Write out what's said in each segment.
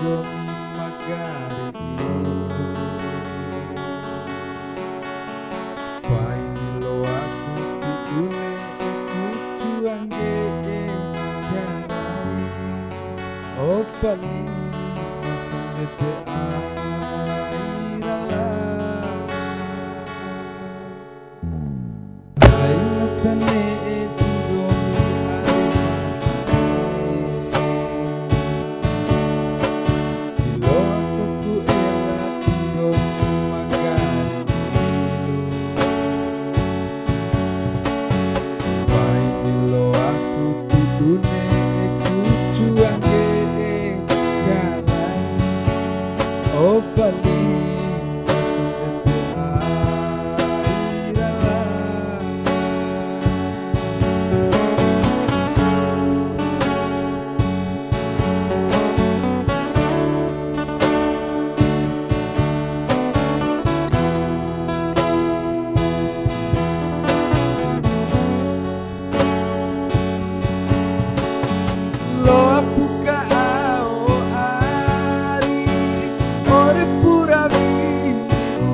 tinggal magari itu pai lo aku kune kucuange kanai oh pali masangete airala ainatane oh pali masangete airala lo buka ao ari ore pura vimu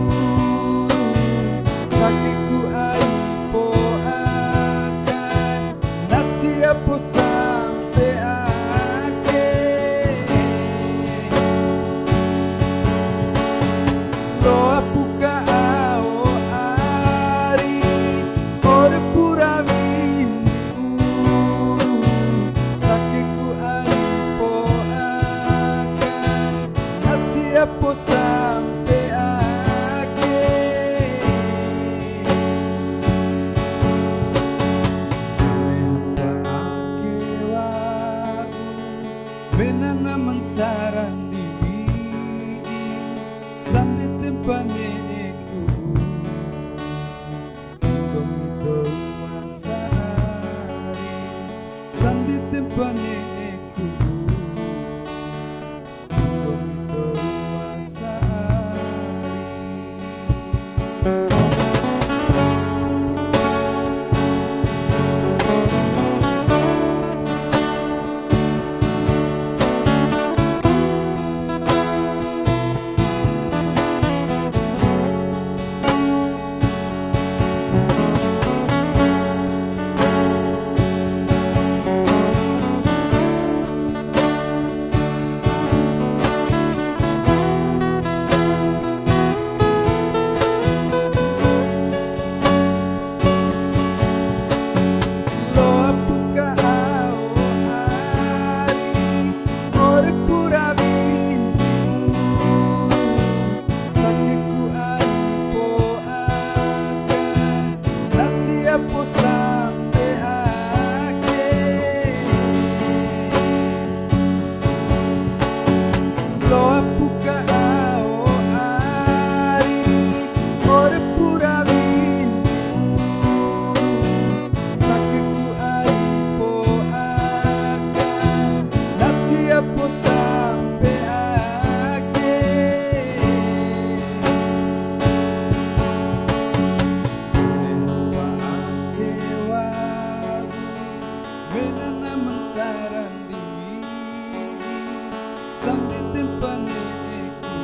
sakiku aipo akan nati apo sampai ake lo buka ao ari ore pura vimu sakiku aipo akan nati apo sampai ake apa ake waku benana mencaran diri sandi tempane ku komito masari sandi tempane ku komito masari apo sampai ake lo buka ao ari ore pura vimu sakiku aipo akan nati apo sampai ake benana mencaran diri sampai tempane ku